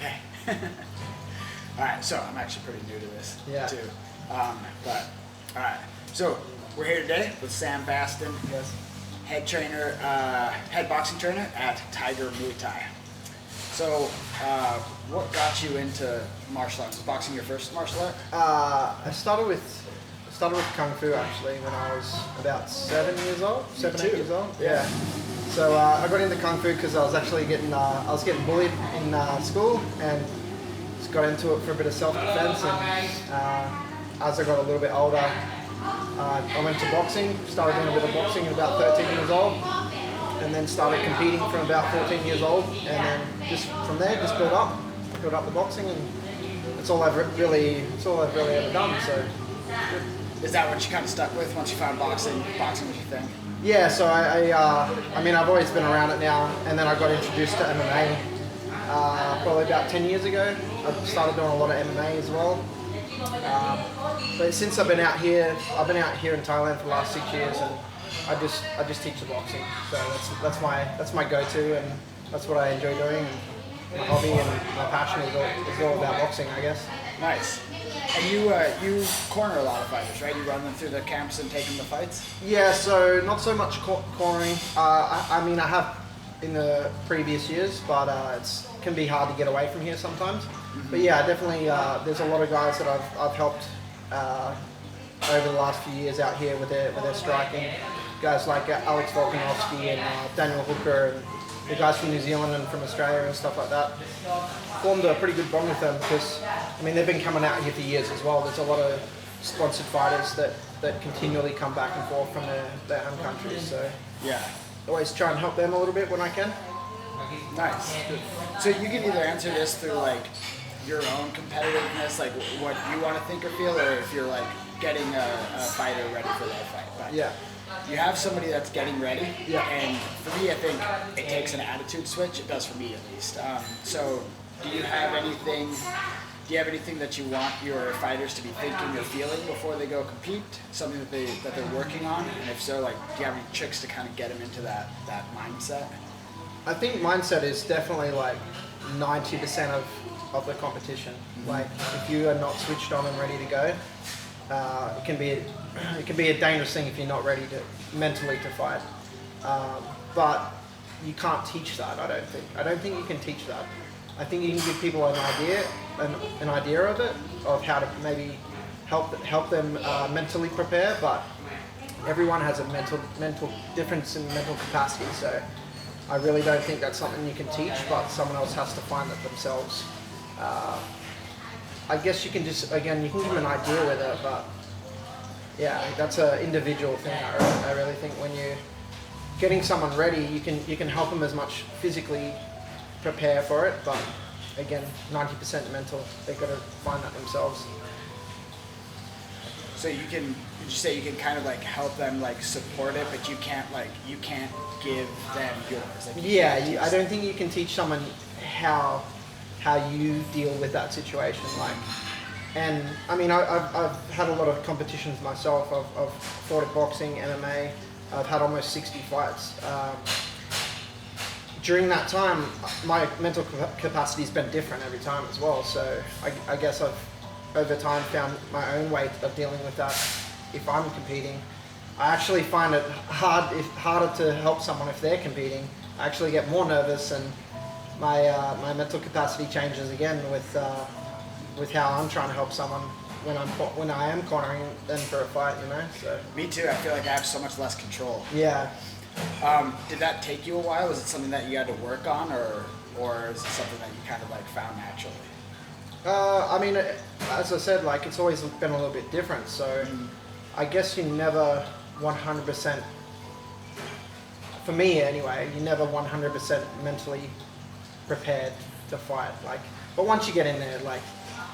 Okay. All right, so I'm actually pretty new to this too. But all right, so we're here today with Sam Bastin, head trainer, head boxing trainer at Tiger Muay Thai. So, what got you into martial arts? Was boxing your first martial art? I started with Kung Fu actually when I was about 7 years old, 8 years old. Yeah. So I got into Kung Fu because I was actually getting bullied in school and just got into it for a bit of self-defense. And as I got a little bit older, I went to boxing. Started doing a bit of boxing at about 13 years old, and then started competing from about 14 years old. And then just from there, just built up the boxing, and it's all I've really ever done. So. Is that what you kind of stuck with once you found boxing? Boxing was your thing? Yeah, so I mean, I've always been around it now, and then I got introduced to MMA probably about 10 years ago. I started doing a lot of MMA as well. But since I've been out here in Thailand for the last 6 years, and I just teach the boxing. So that's my go-to, and that's what I enjoy doing. And my hobby and my passion is all about boxing, I guess. Nice. And you corner a lot of fighters, right? You run them through the camps and take them to fights? Yeah, so not so much cornering. I mean, I have in the previous years, but it can be hard to get away from here sometimes. Mm-hmm. But yeah, definitely there's a lot of guys that I've helped over the last few years out here with their striking. Guys like Alex Volkanovski and Daniel Hooker, and the guys from New Zealand and from Australia and stuff like that. Formed a pretty good bond with them because, I mean, they've been coming out here for years as well. There's a lot of sponsored fighters that continually come back and forth from their home countries. So yeah, always try and help them a little bit when I can. Nice. So you can either answer this through like your own competitiveness, like what you want to think or feel, or if you're like getting a fighter ready for that fight. But yeah. You have somebody that's getting ready, and for me, I think it takes an attitude switch. It does for me, at least. So, do you have anything that you want your fighters to be thinking or feeling before they go compete? Something that they're working on, and if so, like, do you have any tricks to kind of get them into that mindset? I think mindset is definitely like 90% of the competition. Mm-hmm. Like, if you are not switched on and ready to go, it can be a dangerous thing if you're not ready to mentally to fight. But you can't teach that. I don't think you can teach that. I think you can give people an idea of it, of how to maybe help them mentally prepare. But everyone has a mental difference in mental capacity. So I really don't think that's something you can teach, but someone else has to find that themselves. I guess you can give them an idea with it, but yeah, that's an individual thing. I really think when you're getting someone ready, you can help them as much physically prepare for it, but again, 90% mental. They've got to find that themselves. So would you say you can kind of like help them like support it, but you can't give them yours? Like I don't think you can teach someone how you deal with that situation. Like, and I mean, I've had a lot of competitions myself. I've fought at boxing, MMA. I've had almost 60 fights. During that time, my mental capacity's been different every time as well. So I guess I've over time found my own way of dealing with that. If I'm competing, I actually find it harder to help someone if they're competing. I actually get more nervous, and my mental capacity changes again with how I'm trying to help someone when I am cornering them for a fight, you know. So me too. I feel like I have so much less control. Yeah. Did that take you a while? Was it something that you had to work on, or is it something that you kind of like found naturally? I mean, as I said, like it's always been a little bit different. So I guess you never 100%. For me, anyway, you never 100% mentally prepared to fight. Like, but once you get in there, like,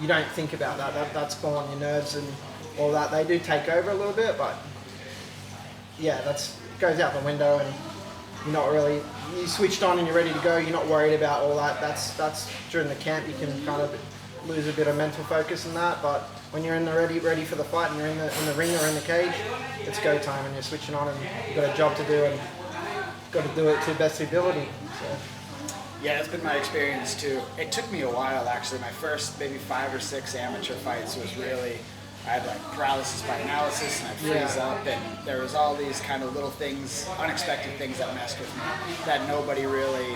you don't think about that. That's gone. Your nerves and all that, they do take over a little bit. But yeah, goes out the window, and you switched on and you're ready to go. You're not worried about all that. That's during the camp. You can kind of lose a bit of mental focus in that. But when you're in the ready for the fight, and you're in the ring or in the cage, it's go time, and you're switching on, and you've got a job to do, and got to do it to the best of your ability. So. Yeah, that's been my experience too. It took me a while actually. My first maybe 5 or 6 amateur fights was really, I had like paralysis by analysis and I'd freeze up, and there was all these kind of little things, unexpected things that messed with me that nobody really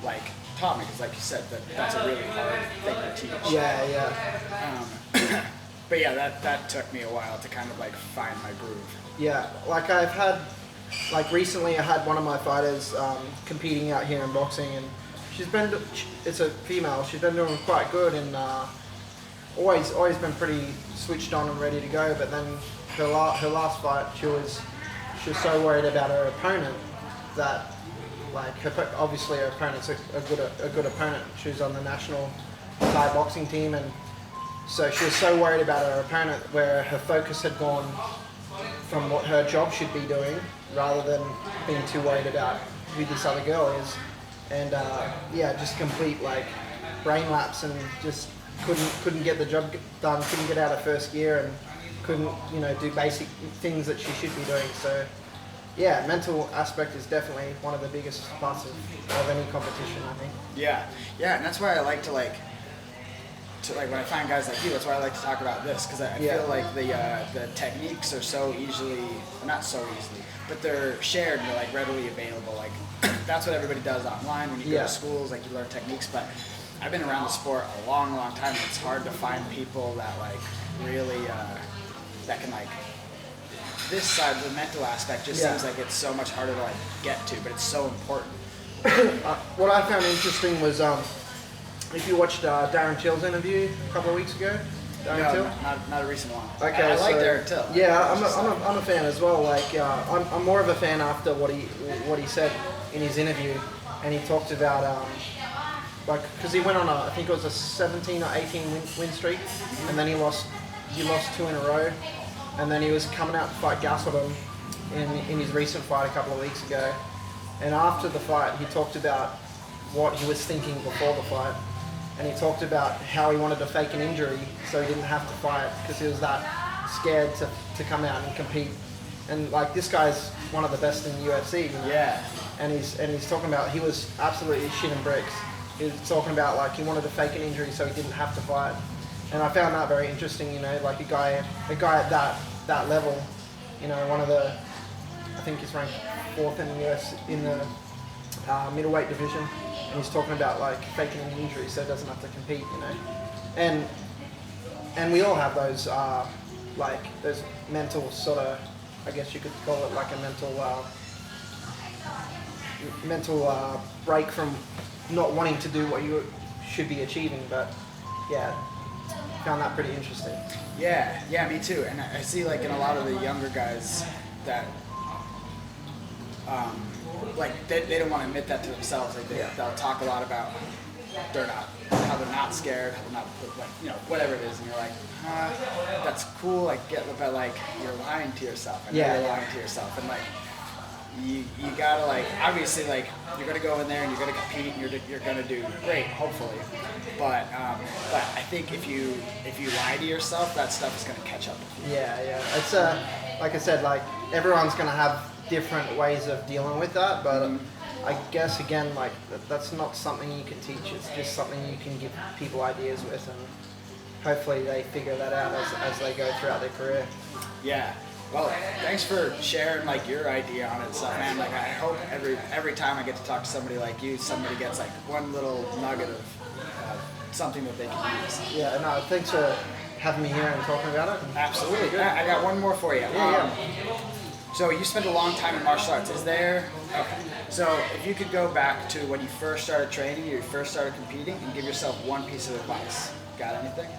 like taught me, because like you said, that's a really hard thing to teach. But yeah, that took me a while to kind of like find my groove. Yeah, like recently I had one of my fighters competing out here in boxing, and it's a female, she's been doing quite good, and always been pretty switched on and ready to go, but then her last fight, she was so worried about her opponent that, like, obviously her opponent's a good opponent. She was on the national Thai boxing team, and so she was so worried about her opponent where her focus had gone from what her job should be doing rather than being too worried about who this other girl is. And just complete like brain lapse, and just couldn't get the job done, couldn't get out of first gear, and couldn't do basic things that she should be doing. So yeah, mental aspect is definitely one of the biggest parts of any competition, I think. Yeah, and that's why I like to when I find guys like you, that's why I like to talk about this, because I feel like the techniques are so easily, not so easily, but they're shared and they're like readily available. Like that's what everybody does online when you go to schools, like you learn techniques. But I've been around the sport a long time, and it's hard to find people that like really that can like, this side of the mental aspect just seems like it's so much harder to like get to, but it's so important. What I found interesting was if you watched Darren Till's interview a couple of weeks ago. Darren Till? Not a recent one. Okay, I like Darren Till. Yeah, I'm a fan as well. Like I'm more of a fan after what he said in his interview, and he talked about because he went on I think it was a 17 or 18 win streak, and then he lost 2 in a row. And then he was coming out to fight Gastelum in his recent fight a couple of weeks ago. And after the fight, he talked about what he was thinking before the fight. And he talked about how he wanted to fake an injury so he didn't have to fight, because he was that scared to come out and compete. And like, this guy's one of the best in the UFC. Yeah. And he's talking about, he was absolutely shitting bricks. He was talking about like he wanted to fake an injury so he didn't have to fight. And I found that very interesting, like a guy at that level, one of the, I think he's ranked 4th in the US in the middleweight division, and he's talking about like faking an injury so he doesn't have to compete, and we all have those those mental sort of, I guess you could call it like a mental break from not wanting to do what you should be achieving, but yeah. Found that pretty interesting. Yeah, me too. And I see like in a lot of the younger guys that they don't want to admit that to themselves. Like they'll talk a lot about how they're not scared, how they're not whatever it is, and you're like, that's cool. I get it, but like you're lying to yourself. And you're lying to yourself, and like you gotta like, obviously like you're gonna go in there and you're gonna compete and you're gonna do great, hopefully. But I think if you lie to yourself, that stuff is gonna catch up with you. Yeah. It's like I said, like everyone's gonna have different ways of dealing with that, but I guess again, like that's not something you can teach. It's just something you can give people ideas with, and hopefully they figure that out as they go throughout their career. Yeah. Well, thanks for sharing like your idea on it, stuff, man. Like I hope every time I get to talk to somebody like you, somebody gets like one little nugget of something that they can use. Yeah, no, thanks for having me here and talking about it. Absolutely. Good. I got one more for you. So you spent a long time in martial arts. Okay. So if you could go back to when you first started training, you first started competing, and give yourself one piece of advice. Got anything?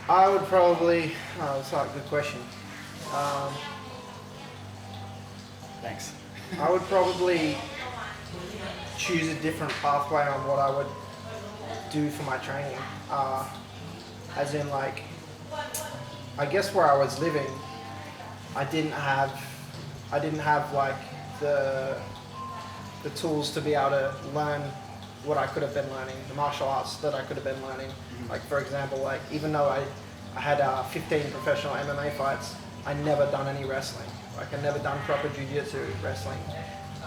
I would probably. That's a good question. Thanks. I would probably choose a different pathway on what I would do for my training. As in, like, I guess where I was living, I didn't have like the tools to be able to learn what I could have been learning, the martial arts that I could have been learning. Like, for example, like even though I had 15 professional MMA fights, I never done any wrestling. Like I never done proper jiu-jitsu wrestling.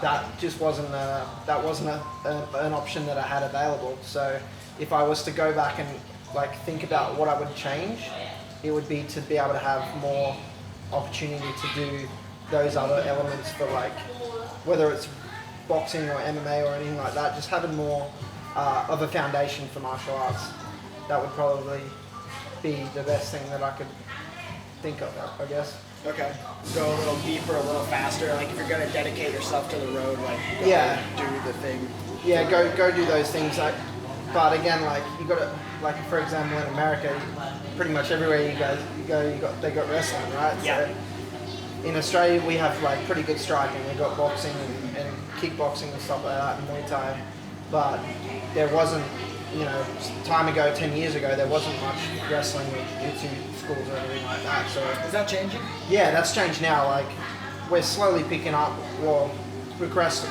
that just wasn't an option that I had available. So if I was to go back and like think about what I would change, it would be to be able to have more opportunity to do those other elements for like, whether it's boxing or MMA or anything like that, just having more of a foundation for martial arts. That would probably be the best thing that I could think of, I guess. Okay. Go a little deeper, a little faster. Like if you're gonna dedicate yourself to the road, like go do the thing. Yeah, go do those things. Like, but again, like you got to, like for example, in America, pretty much everywhere you go, they got wrestling, right? Yeah. So in Australia, we have like pretty good striking. We got boxing and kickboxing and stuff like that, and Muay Thai. But there wasn't, time ago, 10 years ago, there wasn't much wrestling or jiu-jitsu schools or anything like that. So is that changing? Yeah, that's changed now. Like we're slowly picking up. Well, progressed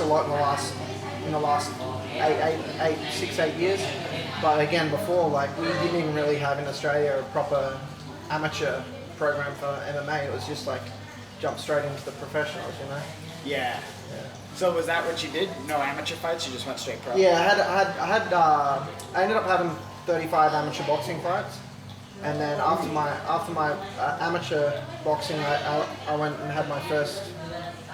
a lot in the last 6-8 years. But again, before, like we didn't even really have in Australia a proper amateur program for MMA. It was just like jump straight into the professionals, Yeah. So was that what you did? No amateur fights? You just went straight pro? Yeah, I ended up having 35 amateur boxing fights, and then after my amateur boxing, I went and had my first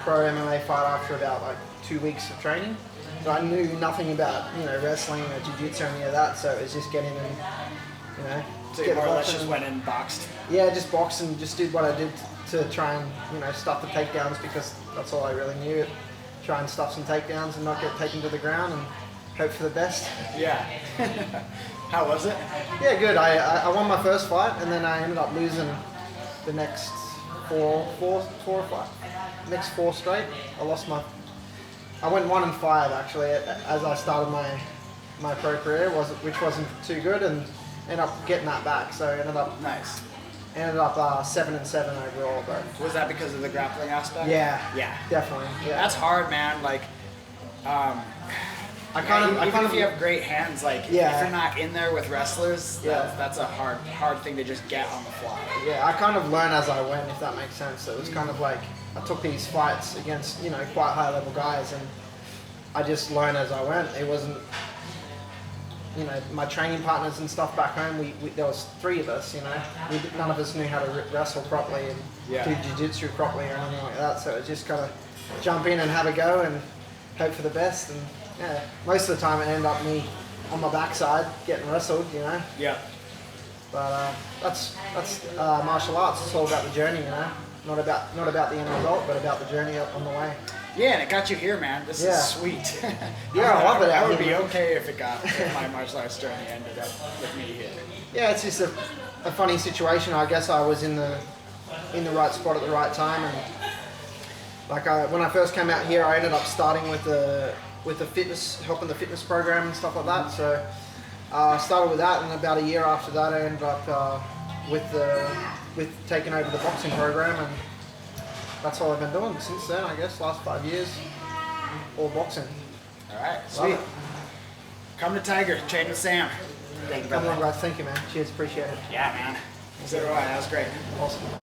pro MMA fight after about like 2 weeks of training. So I knew nothing about wrestling or jiu-jitsu or any of that. So it was just getting in, So you more or less just went and boxed? Yeah, just boxed and just did what I did to try and stuff the takedowns, because that's all I really knew. Try and stuff some takedowns and not get taken to the ground and hope for the best. Yeah. How was it? Yeah, good. I won my first fight, and then I ended up losing the next four straight. I went 1-5 actually as I started my pro career, which wasn't too good, and ended up getting that back. So I ended up 7-7 overall, but was that because of the grappling aspect? Yeah, yeah, definitely. Yeah, that's hard, man. Like, even if you have great hands, like if you're not in there with wrestlers, that's a hard thing to just get on the fly. Yeah, I kind of learned as I went, if that makes sense. So it was kind of like I took these fights against quite high level guys, and I just learned as I went. It wasn't. My training partners and stuff back home, there was 3 of us, none of us knew how to wrestle properly and do jiu-jitsu properly or anything like that. So it was just kind of jump in and have a go and hope for the best. And yeah, most of the time it ended up me on my backside getting wrestled, Yeah. But that's martial arts. It's all about the journey, not about the end result, but about the journey on the way. Yeah, and it got you here, man. This is sweet. Yeah, I love it. I would be okay if my martial arts journey ended up with me here. Yeah, it's just a funny situation. I guess I was in the right spot at the right time, and like when I first came out here, I ended up starting with the fitness, helping the fitness program and stuff like that. So I started with that, and about a year after that, I ended up with taking over the boxing program, and that's all I've been doing since then, I guess, last 5 years, all boxing. All right, sweet. Come to Tiger, train with Sam. Thank you, guys. Thank you, man. Cheers, appreciate it. Yeah, man. So do I. That was great. Awesome.